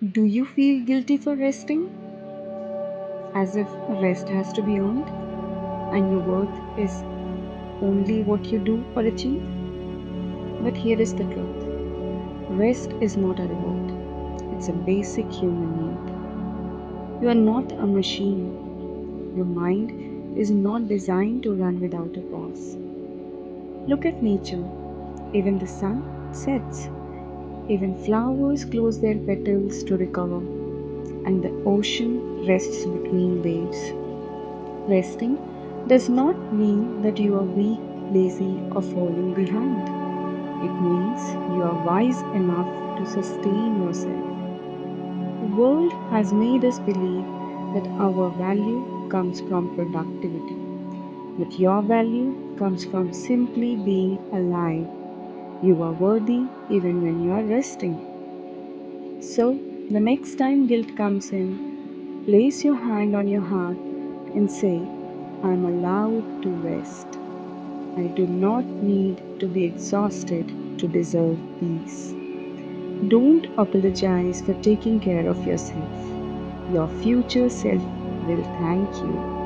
Do you feel guilty for resting? As if rest has to be earned and your worth is only what you do or achieve? But here is the truth: rest is not a reward, it's a basic human need. You are not a machine. Your mind is not designed to run without a pause. Look at nature. Even the sun sets. Even flowers close their petals to recover. And the ocean rests between waves. Resting does not mean that you are weak, lazy, or falling behind. It means you are wise enough to sustain yourself. The world has made us believe that our value comes from productivity, but your value comes from simply being alive. You are worthy even when you are resting. So, the next time guilt comes in, place your hand on your heart and say, I am allowed to rest. I do not need to be exhausted to deserve peace. Don't apologize for taking care of yourself. Your future self will thank you.